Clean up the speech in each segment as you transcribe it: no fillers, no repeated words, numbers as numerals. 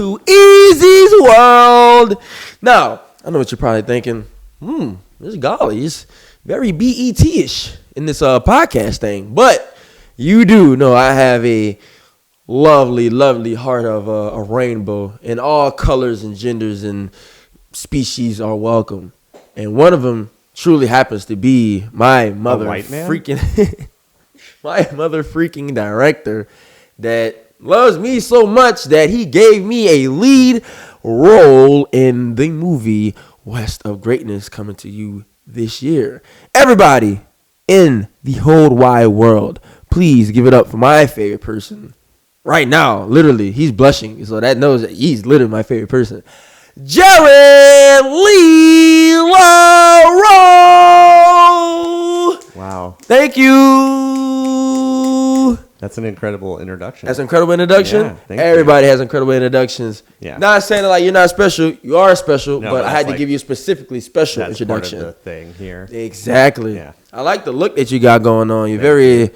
to EzyWrld. Now, I know what you're probably thinking. This golly is very BET-ish in this podcast thing. But you do know I have a lovely, lovely heart of a rainbow, and all colors and genders and species are welcome. And one of them truly happens to be my mother freaking my mother freaking director that loves me so much that he gave me a lead role in the movie West of Greatness coming to you this year. Everybody in the whole wide world, please give it up for my favorite person. Right now, literally, he's blushing, so that knows that he's literally my favorite person. Jared Lee Lareau. Wow. Thank you. That's an incredible introduction. That's an incredible introduction. Yeah, Everybody has incredible introductions. Yeah. Not saying like you're not special. You are special, No, but I had to like, give you a specifically special that's introduction. Part of the thing here. Exactly. Yeah. I like the look that you got going on. You're very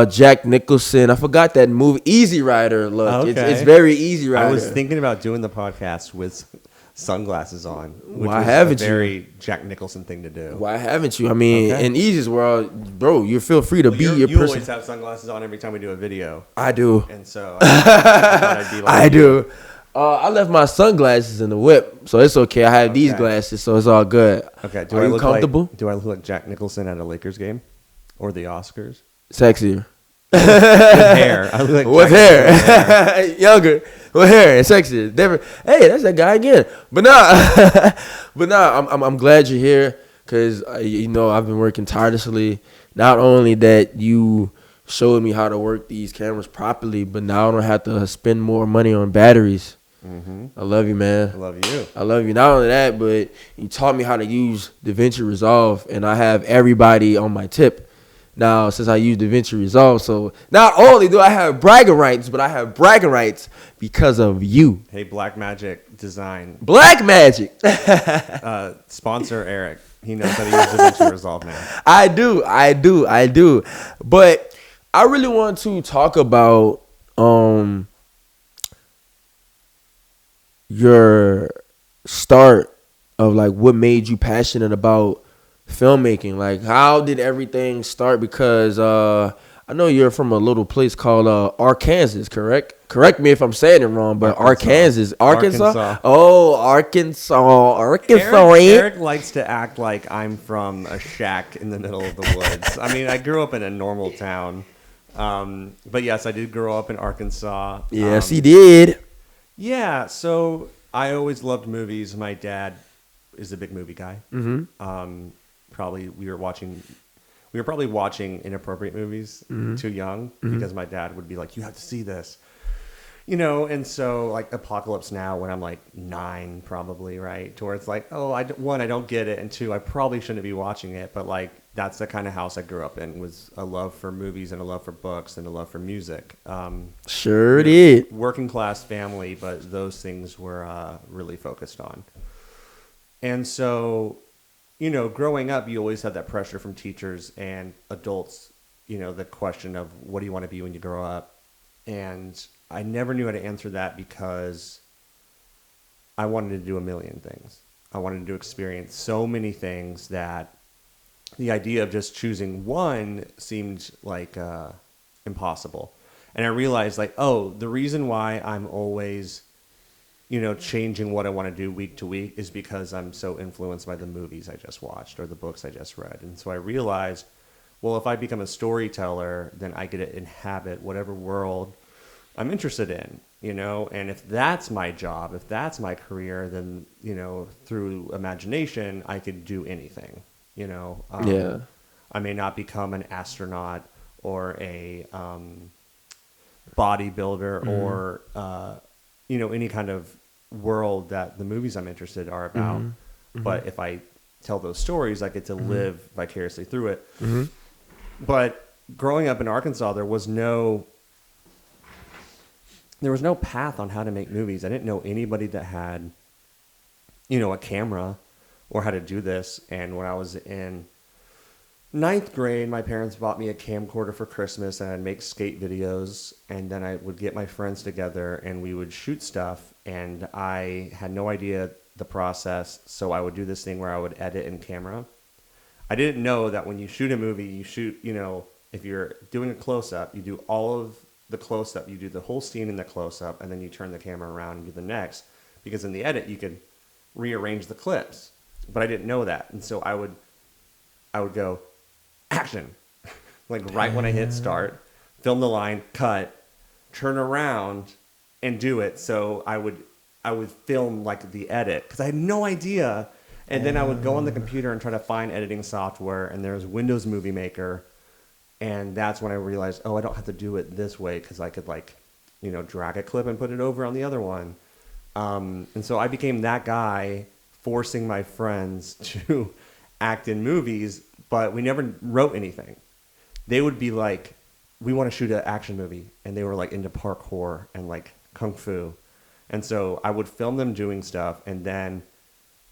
Jack Nicholson. I forgot that movie. EzyWrld look. Okay. It's very EzyWrld. I was thinking about doing the podcast with sunglasses on. Which Why was haven't a you? very Jack Nicholson thing to do. Why haven't you? I mean, in EzyWrld, bro, you feel free to be your You person. always have sunglasses on every time we do a video. I do. And so I thought I'd be like I do. I left my sunglasses in the whip, so it's okay. I have these glasses, so it's all good. Okay. Are you comfortable? Do I look like Jack Nicholson at a Lakers game? Or the Oscars? Sexier. With hair. I look like With Jack Nicholson hair. Younger. With hair and sexier. Different. Hey, that's that guy again. But I'm glad you're here because, I've been working tirelessly. Not only that you showed me how to work these cameras properly, but now I don't have to spend more money on batteries. Mm-hmm. I love you, man. I love you. I love you. Not only that, but you taught me how to use DaVinci Resolve, and I have everybody on my tip now since I use DaVinci Resolve. So not only do I have bragging rights, but I have bragging rights because of you. Hey, Black Magic Design. Black Magic. Sponsor Eric. He knows how to use DaVinci Resolve now. I do. But I really want to talk about your start of like what made you passionate about filmmaking. Like, how did everything start? Because I know you're from a little place called Arkansas, correct? Correct me if I'm saying it wrong, but Arkansas. Oh, Arkansas. Eric likes to act like I'm from a shack in the middle of the woods. I mean, I grew up in a normal town. But yes, I did grow up in Arkansas. Yes, he did. Yeah, so I always loved movies. My dad is a big movie guy. Mm-hmm. We were probably watching inappropriate movies too young because my dad would be like, "You have to see this," And so like Apocalypse Now when I'm like 9, probably, right? To where it's like, oh, I don't get it, and 2, I probably shouldn't be watching it, but like that's the kind of house I grew up in, was a love for movies and a love for books and a love for music. Sure did. Working class family, but those things were really focused on. And so, growing up, you always had that pressure from teachers and adults, the question of what do you want to be when you grow up? And I never knew how to answer that because I wanted to do a million things. I wanted to experience so many things that the idea of just choosing one seemed like impossible. And I realized the reason why I'm always, changing what I want to do week to week is because I'm so influenced by the movies I just watched or the books I just read. And so I realized, well, if I become a storyteller, then I get to inhabit whatever world I'm interested in, and if that's my job, if that's my career, then, through imagination, I could do anything. I may not become an astronaut or a bodybuilder or any kind of world that the movies I'm interested are about. But if I tell those stories, I get to live vicariously through it. But growing up in Arkansas, there was no path on how to make movies. I didn't know anybody that had a camera or how to do this. And when I was in ninth grade, my parents bought me a camcorder for Christmas, and I'd make skate videos, and then I would get my friends together, and we would shoot stuff, and I had no idea the process, so I would do this thing where I would edit in camera. I didn't know that when you shoot a movie, you shoot, if you're doing a close-up, you do all of the close-up, you do the whole scene in the close-up, and then you turn the camera around and do the next, because in the edit, you could rearrange the clips, but I didn't know that, and so I would go, action, like right when I hit start, film the line, cut, turn around, and do it. So I would film like the edit because I had no idea, and then I would go on the computer and try to find editing software, and there was Windows Movie Maker, and that's when I realized, I don't have to do it this way because I could drag a clip and put it over on the other one, and so I became that guy forcing my friends to act in movies. But we never wrote anything. They would be like, we want to shoot an action movie. And they were like into parkour and like kung fu. And so I would film them doing stuff and then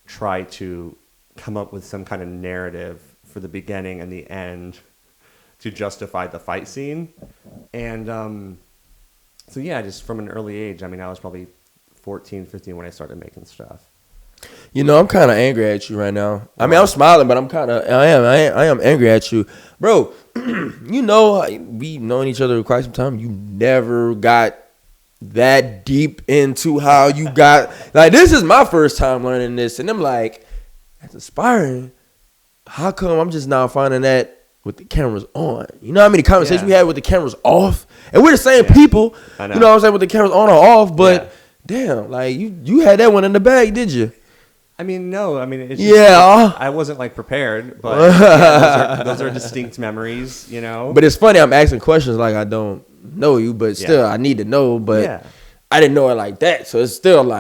try to come up with some kind of narrative for the beginning and the end to justify the fight scene. And so yeah, just from an early age, I was probably 14, 15 when I started making stuff. I'm kind of angry at you right now. I'm smiling, but I am angry at you. Bro, we've known each other for quite some time. You never got that deep into how you got, this is my first time learning this. And I'm like, that's inspiring. How come I'm just now finding that with the cameras on? You know how many conversations we had with the cameras off? And we're the same people. I know. You know what I'm saying, with the cameras on or off, but damn, you had that one in the bag, did you? No. It's just, I wasn't prepared, but those are distinct memories, But it's funny, I'm asking questions like I don't know you, but still I need to know. But I didn't know it like that, so it's still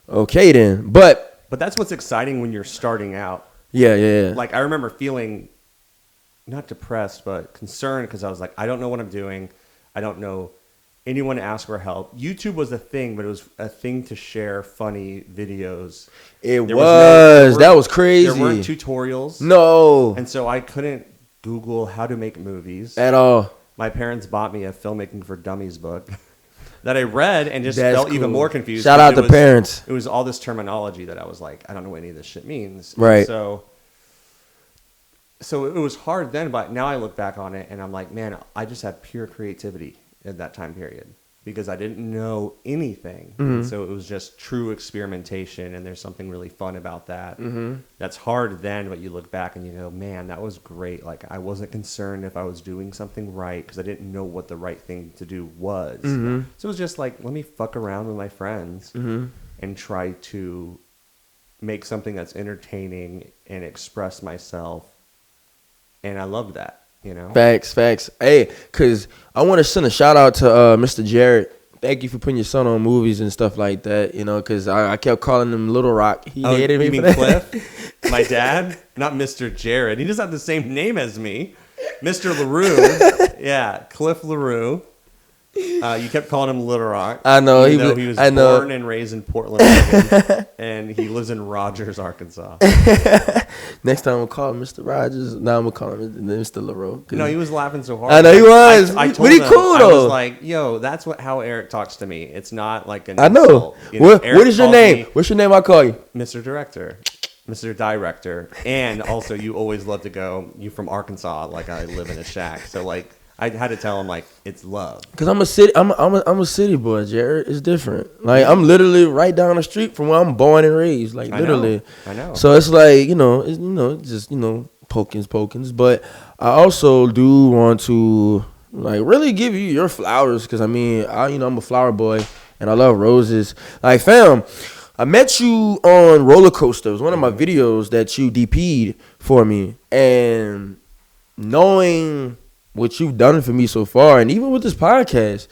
okay then. But that's what's exciting when you're starting out. Yeah. I remember feeling not depressed, but concerned because I was like, I don't know what I'm doing. I don't know anyone to ask for help. YouTube was a thing, but it was a thing to share funny videos. That was crazy. There weren't tutorials. No. And so I couldn't Google how to make movies. At all. My parents bought me a Filmmaking for Dummies book that I read and just felt even more confused. Shout out to parents. It was all this terminology that I was like, I don't know what any of this shit means. Right. And so it was hard then, but now I look back on it and I'm like, man, I just had pure creativity at that time period because I didn't know anything. Mm-hmm. So it was just true experimentation, and there's something really fun about that. Mm-hmm. That's hard then, but you look back and you go, man, that was great. I wasn't concerned if I was doing something right because I didn't know what the right thing to do was. Mm-hmm. So it was just let me fuck around with my friends and try to make something that's entertaining and express myself. And I loved that. Facts. Hey, because I want to send a shout out to Mr. Jared. Thank you for putting your son on movies and stuff like that, because I kept calling him Little Rock. He hated me. You mean Cliff? My dad? Not Mr. Jared. He doesn't have the same name as me. Mr. Lareau. Yeah, Cliff Lareau. You kept calling him Little Rock. I know. He was born and raised in Portland, Oregon, and he lives in Rogers, Arkansas. Next time we'll call him Mr. Rogers. Now I'm going to call him Mr. Lareau. No, he was laughing so hard. I know he was. I told him, cool, though. I was like, yo, that's how Eric talks to me. It's not like an I know. insult. What is your name? What's your name I call you? Mr. Director. Mr. Director. And also, you always love to go, you from Arkansas, I live in a shack. So, I had to tell him it's love. Cause I'm a city boy, Jared. It's different. I'm literally right down the street from where I'm born and raised. Literally. I know. So it's just pokins. But I also do want to really give you your flowers because I'm a flower boy and I love roses. Fam, I met you on Roller Coaster. It was one of my videos that you DP'd for me, and knowing what you've done for me so far, and even with this podcast.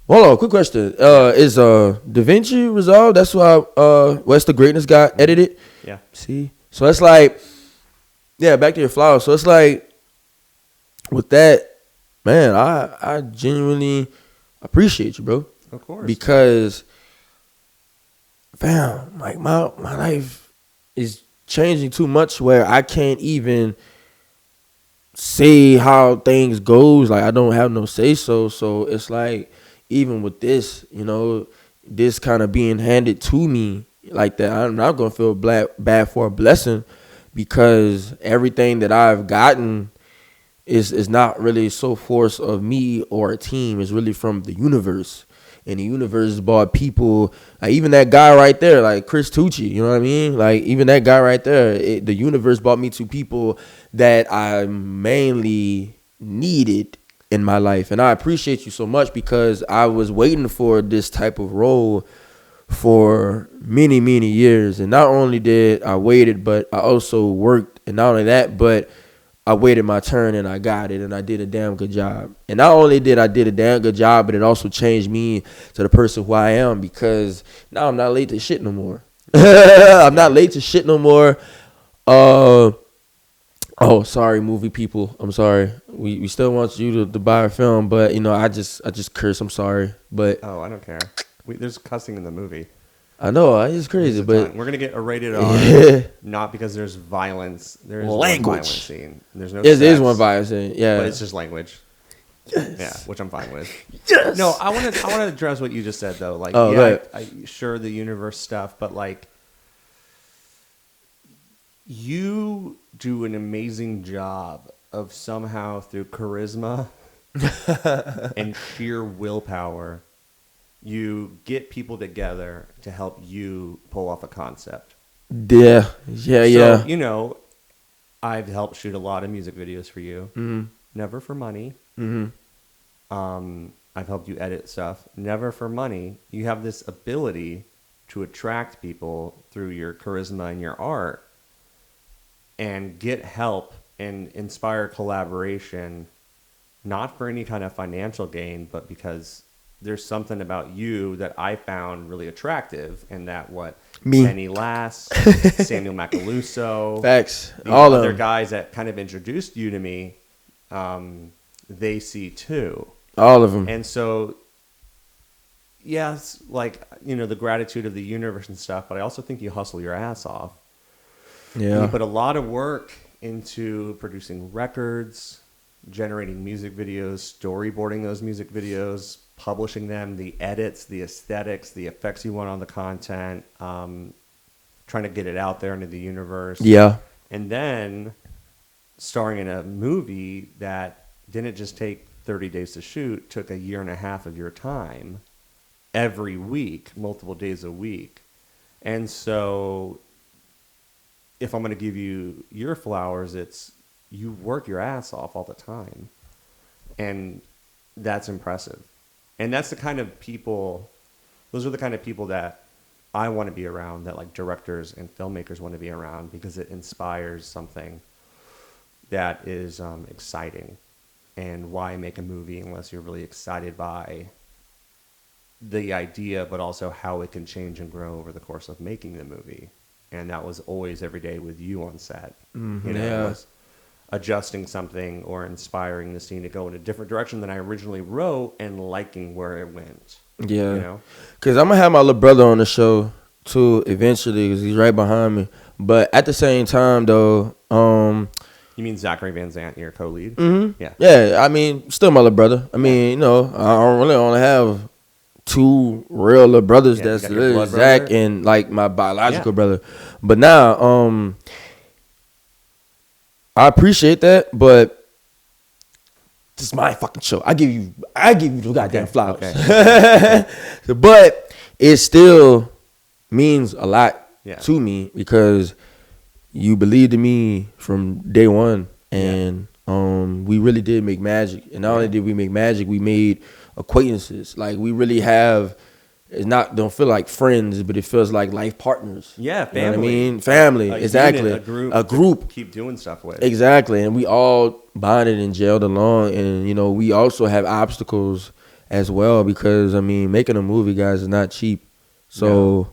Hold on, quick question. Is Da Vinci resolved? That's why West the Greatness got edited? Yeah. See? So it's back to your flowers. So it's with that, man, I genuinely appreciate you, bro. Of course. Because, fam, my life is changing too much where I can't even say how things goes. Like I don't have no say so. So it's like even with this, this kind of being handed to me like that, I'm not gonna feel bad for a blessing because everything that I've gotten is not really so force of me or a team. It's really from the universe. And the universe brought people, like even that guy right there, like Chris Tucci, you know what I mean? Like even that guy right there, the universe brought me to people that I mainly needed in my life. And I appreciate you so much because I was waiting for this type of role for many, many years. And not only did I waited, but I also worked. And not only that, but I waited my turn and I got it and I did a damn good job. And not only did I did a damn good job, but it also changed me to the person who I am because now I'm not late to shit no more. I'm not late to shit no more. Oh, sorry, movie people. I'm sorry. We still want you to buy a film, but I just curse. I'm sorry, but Oh, I don't care. There's cussing in the movie. I know it's crazy, but we're gonna get a rated R, not because there's violence. There's language. One violent scene. There's no. Yes, there is one violence scene. Yeah, but it's just language. Yes. Yeah, which I'm fine with. Yes. No, I want to address what you just said though. Like, sure, the universe stuff, but like, you do an amazing job of somehow through charisma and sheer willpower. You get people together to help you pull off a concept. Yeah. So, I've helped shoot a lot of music videos for you. Mm-hmm. Never for money. Mm-hmm. I've helped you edit stuff. Never for money. You have this ability to attract people through your charisma and your art and get help and inspire collaboration, not for any kind of financial gain, but because there's something about you that I found really attractive, and that Kenny Lass, Samuel Macaluso, facts, all other guys that kind of introduced you to me, they see too. All of them. And so, yes, the gratitude of the universe and stuff, but I also think you hustle your ass off. Yeah. You put a lot of work into producing records, generating music videos, storyboarding those music videos, publishing them, the edits, the aesthetics, the effects you want on the content, trying to get it out there into the universe. Yeah. And then starring in a movie that didn't just take 30 days to shoot, took a year and a half of your time every week, multiple days a week. And so if I'm going to give you your flowers, it's you work your ass off all the time. And that's impressive. And that's the kind of people, those are the kind of people that I want to be around, that like directors and filmmakers want to be around, because it inspires something that is exciting. And why make a movie unless you're really excited by the idea, but also how it can change and grow over the course of making the movie. And that was always every day with you on set. Mm-hmm. It was adjusting something or inspiring the scene to go in a different direction than I originally wrote and liking where it went. Yeah. Because I'm going to have my little brother on the show too eventually, because he's right behind me. But at the same time, though, you mean Zachary Van Zant, your co-lead? Mm-hmm. Yeah. Yeah, I mean, still my little brother. I mean, I don't really only have two real little brothers. That's really Zach brother and like my biological brother. But now, I appreciate that, but this is my fucking show. I give you the goddamn flowers. Okay. But it still means a lot to me because you believed in me from day one, and we really did make magic. And not only did we make magic, we made acquaintances. Like we really have. Don't feel like friends, but it feels like life partners. Yeah, family. You know what I mean? Family, exactly. Unit, a group. Keep doing stuff with. Exactly, and we all bonded and gelled along, and we also have obstacles as well because making a movie, guys, is not cheap. So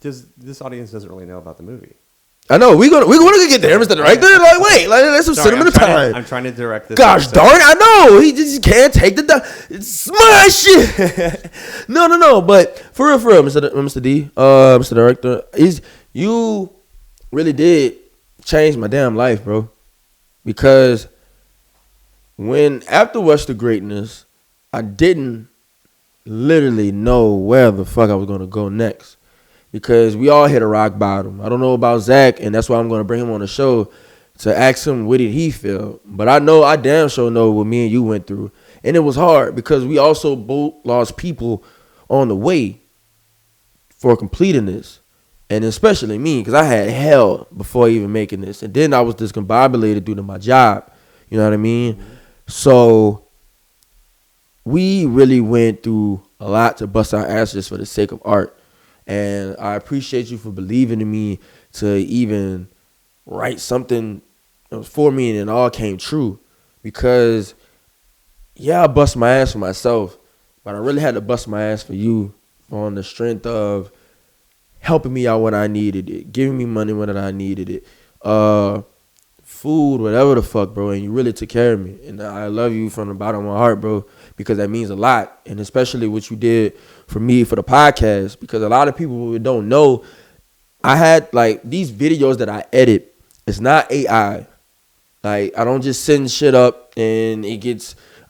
this audience doesn't really know about the movie. I know we're gonna get there, Mr. Director. Like, wait, let's some cinema time. I'm trying to direct this. Gosh darn it, I know he just can't take smash it. No. But for real, Mr. D, Mr. Director, is you really did change my damn life, bro. Because when after What's the Greatness, I didn't literally know where the fuck I was gonna go next. Because we all hit a rock bottom. I don't know about Zach, and that's why I'm gonna bring him on the show to ask him what did he feel. But I damn sure know what me and you went through. And it was hard because we also both lost people on the way for completing this. And especially me, because I had hell before even making this. And then I was discombobulated due to my job. You know what I mean? Mm-hmm. So we really went through a lot to bust our asses for the sake of art. And I appreciate you for believing in me to even write something for me, and it all came true. Because, yeah, I bust my ass for myself, but I really had to bust my ass for you on the strength of helping me out when I needed it, giving me money when I needed it, food, whatever the fuck, bro. And you really took care of me. And I love you from the bottom of my heart, bro, because that means a lot. And especially what you did for me for the podcast, because a lot of people don't know, I had like these videos that I edit. It's not AI. Like, I don't just send shit up and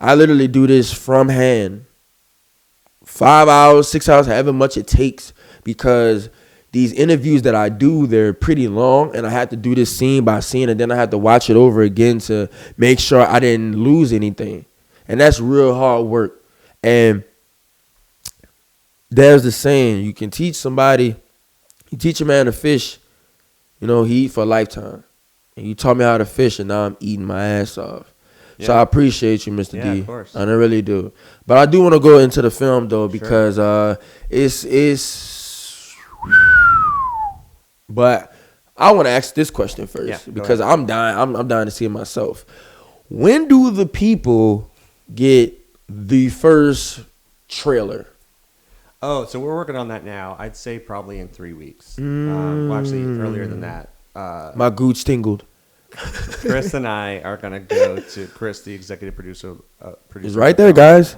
I literally do this from hand. 5 hours, 6 hours, however much it takes, because these interviews that I do, they're pretty long, and I had to do this scene by scene, and then I had to watch it over again to make sure I didn't lose anything. And that's real hard work. And there's the saying, you can teach somebody, you teach a man to fish, he eat for a lifetime. And you taught me how to fish, and now I'm eating my ass off. Yeah. So I appreciate you, Mr. D. Of course. I really do. But I do want to go into the film, though, because it's But I want to ask this question first, because I'm dying. I'm dying to see it myself. When do the people get the first trailer? Oh, so we're working on that now. I'd say probably in 3 weeks. Well, actually, earlier than that. My gooch tingled. Chris and I are going to go to Chris, the executive producer. He's right there, guys.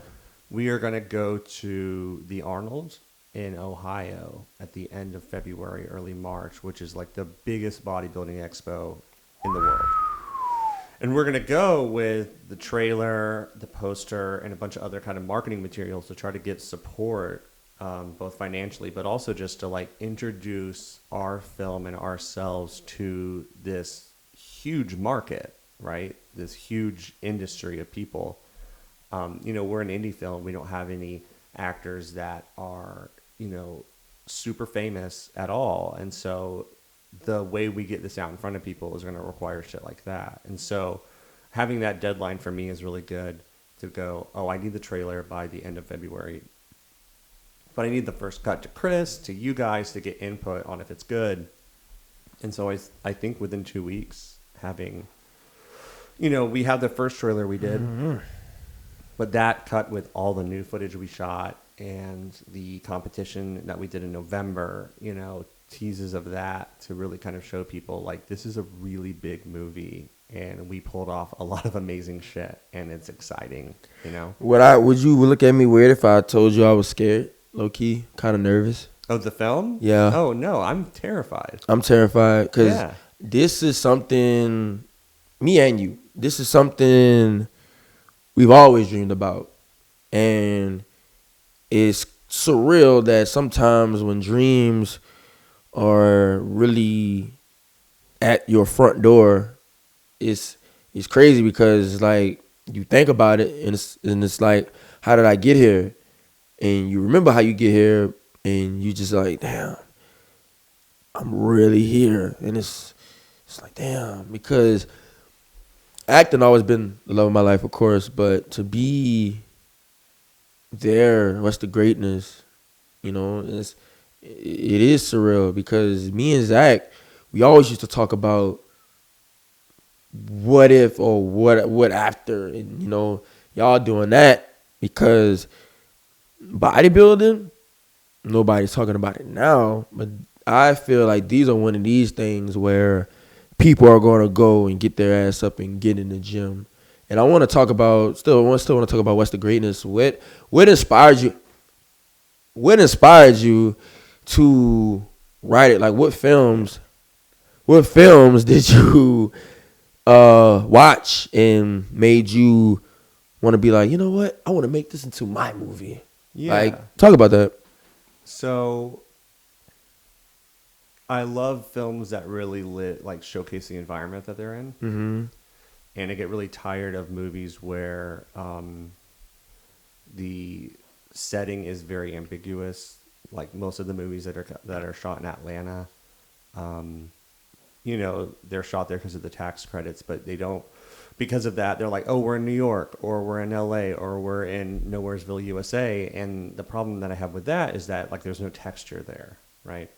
We are going to go to the Arnold in Ohio at the end of February, early March, which is like the biggest bodybuilding expo in the world. And we're going to go with the trailer, the poster, and a bunch of other kind of marketing materials to try to get support, both financially, but also just to like introduce our film and ourselves to this huge market, right? This huge industry of people. We're an indie film. We don't have any actors that are, super famous at all. And so the way we get this out in front of people is going to require shit like that. And so having that deadline for me is really good to go, I need the trailer by the end of February. But I need the first cut to Chris, to you guys, to get input on if it's good. And so I think within 2 weeks, having, we have the first trailer we did, but that cut with all the new footage we shot and the competition that we did in November, teases of that to really kind of show people like this is a really big movie and we pulled off a lot of amazing shit and it's exciting, Would you look at me weird if I told you I was scared, low key, kind of nervous? Of the film? Yeah. Oh no, I'm terrified. I'm terrified because this is something, me and you, this is something we've always dreamed about. And it's surreal that sometimes when dreams are really at your front door, it's crazy because it's like you think about it and it's like, how did I get here? And you remember how you get here and you just like, damn, I'm really here. And it's like, damn, because acting always been the love of my life, of course, but to be there, What's the Greatness, it is surreal because me and Zach, we always used to talk about what if or what after, and y'all doing that because bodybuilding, nobody's talking about it now, but I feel like these are one of these things where people are going to go and get their ass up and get in the gym. And I want to talk about, still want to talk about What's the Greatness. What inspired you? What inspired you to write it? Like what films what films did you watch and made you want to be like, you know what? I want to make this into my movie. Yeah. Like, talk about that. So I love films that really showcase the environment that they're in. Mm-hmm. And I get really tired of movies where the setting is very ambiguous. Like most of the movies that are shot in Atlanta, they're shot there because of the tax credits, but they don't. Because of that, they're like, oh, we're in New York, or we're in LA, or we're in Nowheresville, USA. And the problem that I have with that is that like there's no texture there, right?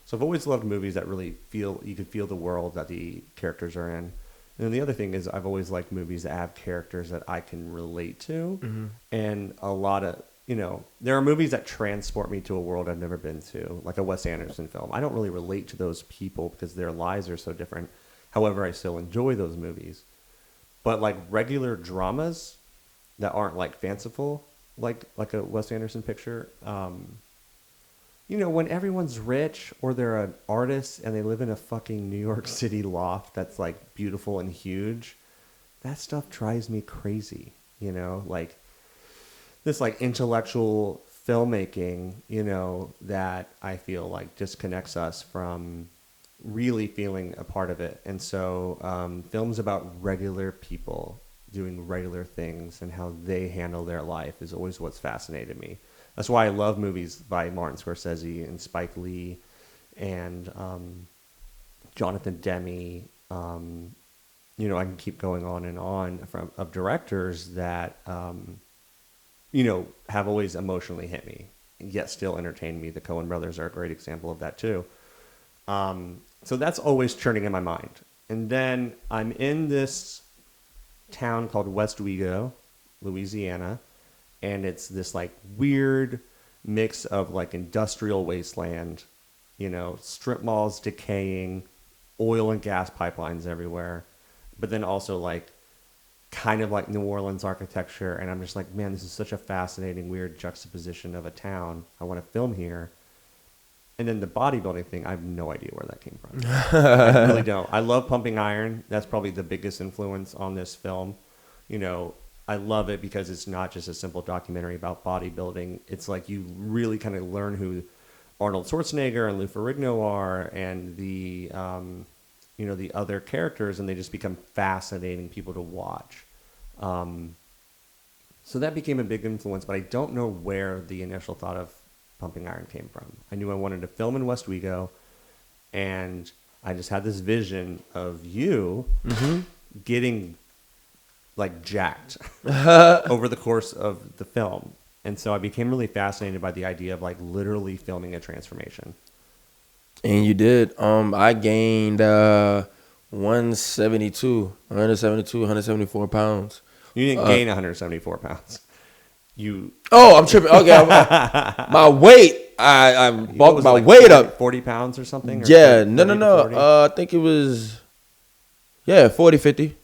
So I've always loved movies that really you can feel the world that the characters are in. And then the other thing is I've always liked movies that have characters that I can relate to. Mm-hmm. And a lot of, there are movies that transport me to a world I've never been to, like a Wes Anderson film. I don't really relate to those people because their lives are so different. However, I still enjoy those movies. But like regular dramas that aren't like fanciful, like a Wes Anderson picture, when everyone's rich or they're an artist and they live in a fucking New York City loft that's like beautiful and huge, that stuff drives me crazy, like this like intellectual filmmaking, that I feel like disconnects us from really feeling a part of it. And so films about regular people doing regular things and how they handle their life is always what's fascinated me. That's why I love movies by Martin Scorsese and Spike Lee and Jonathan Demme. I can keep going on and on of directors that, have always emotionally hit me, yet still entertain me. The Coen brothers are a great example of that too. So that's always churning in my mind. And then I'm in this town called West Wego, Louisiana. And it's this like weird mix of like industrial wasteland, strip malls decaying, oil and gas pipelines everywhere, but then also like kind of like New Orleans architecture. And I'm just like, man, this is such a fascinating, weird juxtaposition of a town. I want to film here. And then the bodybuilding thing, I have no idea where that came from. I really don't. I love Pumping Iron. That's probably the biggest influence on this film. I love it because it's not just a simple documentary about bodybuilding. It's like you really kind of learn who Arnold Schwarzenegger and Lou Ferrigno are and the other characters, and they just become fascinating people to watch. So that became a big influence, but I don't know where the initial thought of Pumping Iron came from. I knew I wanted to film in West Wego, and I just had this vision of you getting like jacked over the course of the film. And so I became really fascinated by the idea of like literally filming a transformation. And you did. I gained 174 pounds. You didn't gain 174 pounds. Oh, I'm tripping. Okay, my weight. I bulked my weight up 40 pounds or something. Or yeah, 40, no. I think it was 40, 50 pounds.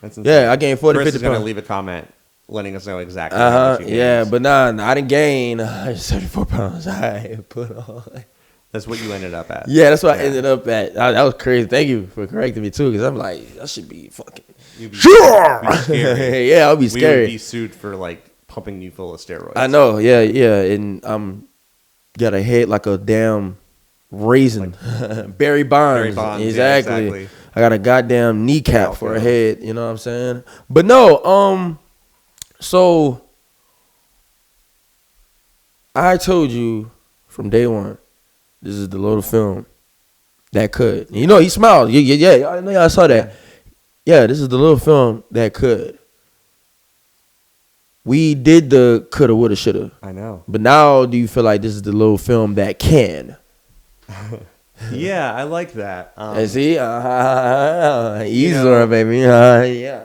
That's insane. Yeah, I gained 40, Chris 50 is going to pounds. leave a comment letting us know exactly how much you gained. Yeah, but I didn't gain 74 pounds. I put on. That's what you ended up at. Yeah, that's what I ended up at. That was crazy. Thank you for correcting me too, because I'm like, that should be fucking. Sure. Yeah, I'll be scary. We would be sued for like pumping you full of steroids. I know. Yeah, and got a head like a damn raisin. Like, Barry Bonds. Exactly. Yeah, exactly. I got a goddamn kneecap for a head. You know what I'm saying? But no. So I told you from day one, this is the little film that could. You know, he smiled. Yeah. I know y'all saw that. Yeah, this is the little film that could. We did the coulda, woulda, shoulda. I know. But now, do you feel like this is the little film that can? Yeah, I like that. See? EzyWrld, baby. Yeah.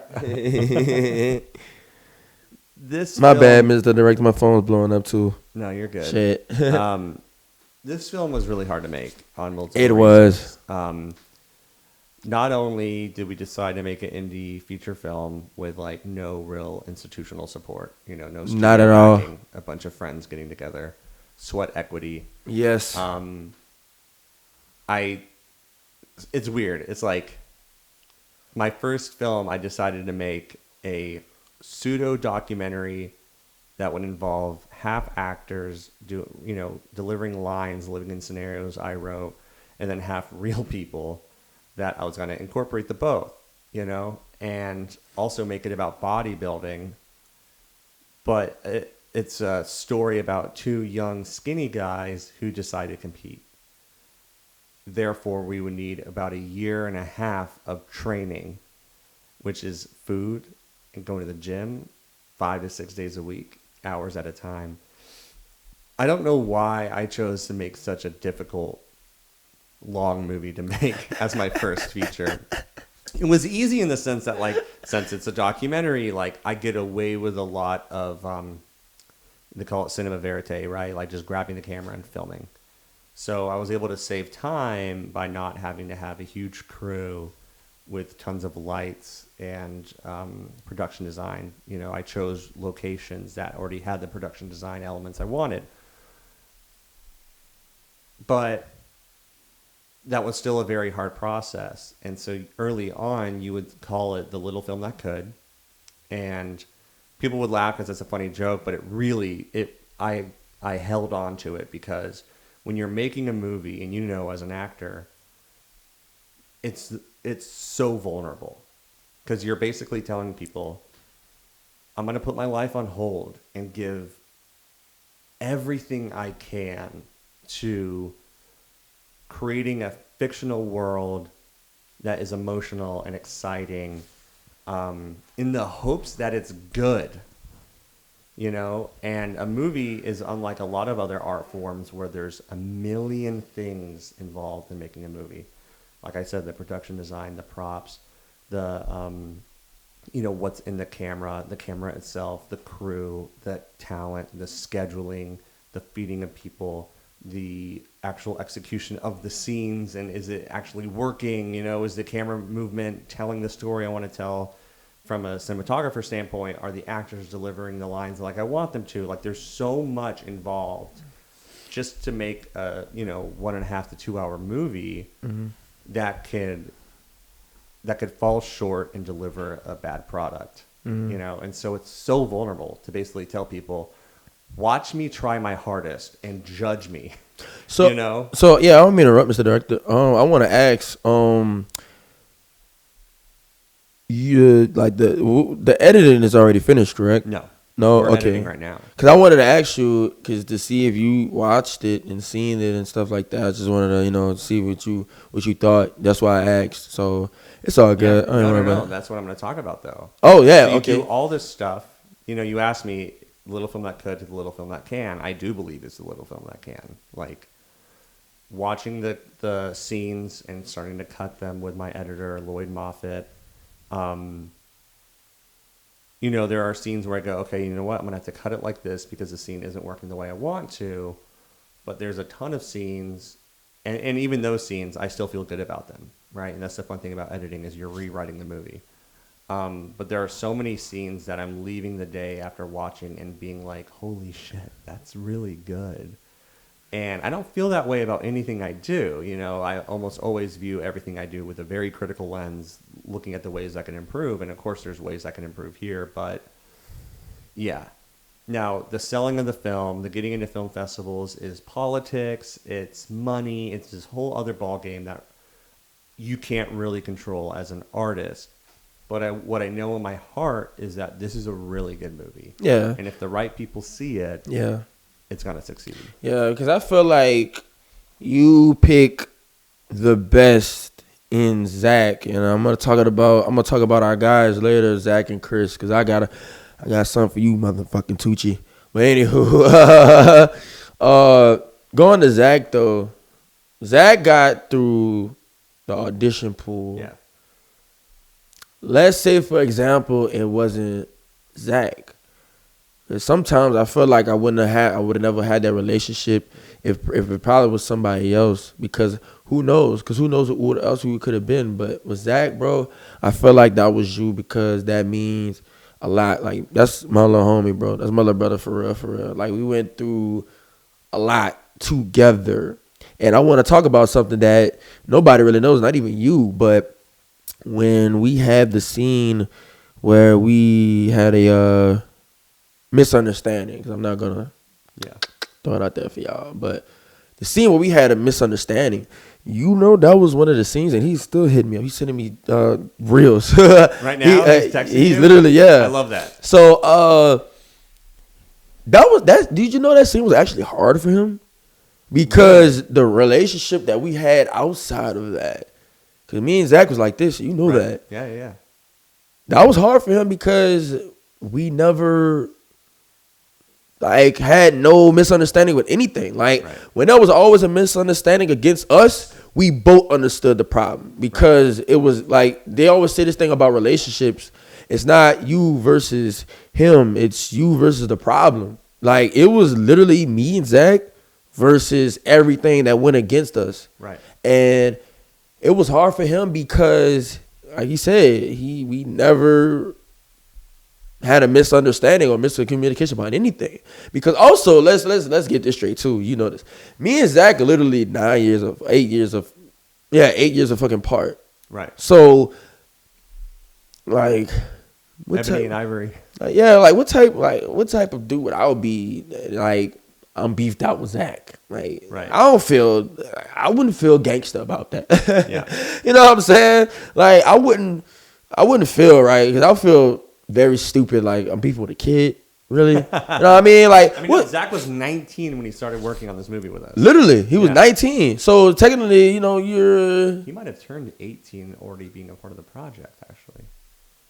My bad, Mr. Director. My phone's blowing up, too. No, you're good. Shit. This film was really hard to make on multiple It reasons. was. Not only did we decide to make an indie feature film with like no real institutional support, no not at all, backing, a bunch of friends getting together, sweat equity. Yes. I it's weird. It's like my first film, I decided to make a pseudo documentary that would involve half actors delivering lines, living in scenarios I wrote, and then half real people that I was going to incorporate the both, and also make it about bodybuilding. But it's a story about two young skinny guys who decide to compete. Therefore, we would need about a year and a half of training, which is food and going to the gym 5 to 6 days a week, hours at a time. I don't know why I chose to make such a difficult, long movie to make as my first feature. It was easy in the sense that, like, since it's a documentary, like, I get away with a lot of, they call it cinema verite, right? Like, just grabbing the camera and filming. So I was able to save time by not having to have a huge crew with tons of lights and production design. I chose locations that already had the production design elements I wanted. But that was still a very hard process. And so early on, you would call it the little film that could. And people would laugh because it's a funny joke, but I held on to it because when you're making a movie and as an actor, it's so vulnerable because you're basically telling people, I'm going to put my life on hold and give everything I can to creating a fictional world that is emotional and exciting, in the hopes that it's good. And a movie is unlike a lot of other art forms where there's a million things involved in making a movie. Like I said, the production design, the props, the, what's in the camera itself, the crew, the talent, the scheduling, the feeding of people, the actual execution of the scenes, and is it actually working? Is the camera movement telling the story I want to tell? From a cinematographer standpoint, are the actors delivering the lines like I want them to? Like, there's so much involved just to make a 1.5 to 2 hour movie that could fall short and deliver a bad product. And so it's so vulnerable to basically tell people, watch me try my hardest and judge me. So yeah, I don't mean to interrupt, Mr. Director. I want to ask, you like the editing is already finished, correct? No, we're okay. Editing right now. Because I wanted to ask you, to see if you watched it and seen it and stuff like that. I just wanted to see what you thought. That's why I asked. So it's all good. Yeah. No. That's what I'm going to talk about, though. Oh yeah, so you okay. do all this stuff. You asked me, little film that could to the little film that can. I do believe it's the little film that can. Like, watching the scenes and starting to cut them with my editor, Lloyd Moffitt. There are scenes where I go, okay, you know what? I'm going to have to cut it like this because the scene isn't working the way I want to. But there's a ton of scenes, and even those scenes, I still feel good about them, right? And that's the fun thing about editing is you're rewriting the movie. But there are so many scenes that I'm leaving the day after watching and being like, holy shit, that's really good. And I don't feel that way about anything I do. I almost always view everything I do with a very critical lens, looking at the ways I can improve. And of course, there's ways I can improve here. But yeah. Now, the selling of the film, the getting into film festivals is politics. It's money. It's this whole other ballgame that you can't really control as an artist. But what I know in my heart is that this is a really good movie. Yeah. And if the right people see it, it's going to succeed. Yeah, because I feel like you pick the best in Zach, and I'm gonna talk about our guys later, Zach and Chris, because I got something for you, motherfucking Tucci. But anywho, going to Zach though, Zach got through the audition pool. Yeah. Let's say, for example, it wasn't Zach. Sometimes I feel like I would have never had that relationship if it probably was somebody else, because who knows what else we could have been. But with Zach, bro, I feel like that was you, because that means a lot. Like, that's my little homie, bro. That's my little brother for real. Like, we went through a lot together. And I want to talk about something that nobody really knows, not even you, but when we had the scene where we had a misunderstanding, because I'm not going to throw it out there for y'all, but the scene where we had a misunderstanding, that was one of the scenes, and he's still hitting me up. He's sending me reels. Right now? He's texting He's you? literally, yeah. I love that. So, did you know that scene was actually hard for him? Because the relationship that we had outside of that, because me and Zach was like this, that. Yeah. That was hard for him because we never had no misunderstanding with anything. When there was always a misunderstanding against us, we both understood the problem, because it was like they always say this thing about relationships. It's not you versus him. It's you versus the problem. Like, it was literally me and Zach versus everything that went against us. Right. And it was hard for him because, like he said, we never had a misunderstanding or miscommunication about anything. Because also, let's get this straight too. You know this. Me and Zach are literally 8 years of fucking part. Right. So, like, Ebony and Ivory. What type of dude would I would be? Like, I'm beefed out with Zach. Like, right. I wouldn't feel gangster about that. Yeah. You know what I'm saying? Like, I wouldn't feel right, because I feel very stupid. Like, I'm beefing with a kid. Really? You know what I mean? Like, Zach was 19 when he started working on this movie with us. Literally, he was 19. So technically, he might have turned 18 already being a part of the project, actually.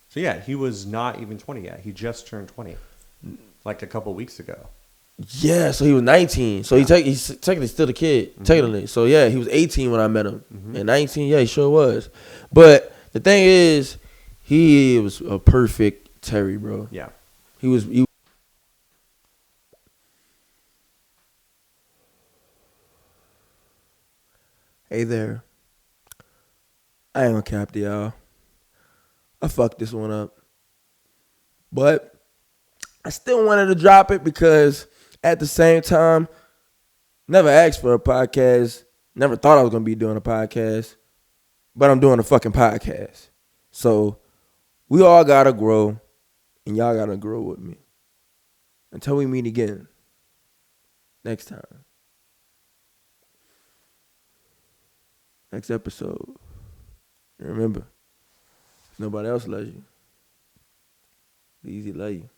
So yeah, he was not even 20 yet. He just turned 20, like a couple weeks ago. Yeah, so he was 19. So he's technically still a kid, technically. So yeah, he was 18 when I met him. And 19, yeah, he sure was. But the thing is, he was a perfect Terry, bro. Yeah. Hey there. I ain't gonna cap to y'all. I fucked this one up. But I still wanted to drop it because at the same time, never asked for a podcast. Never thought I was going to be doing a podcast. But I'm doing a fucking podcast. So we all got to grow. And y'all got to grow with me. Until we meet again. Next time. Next episode. And remember, if nobody else loves you, it's easy to love you.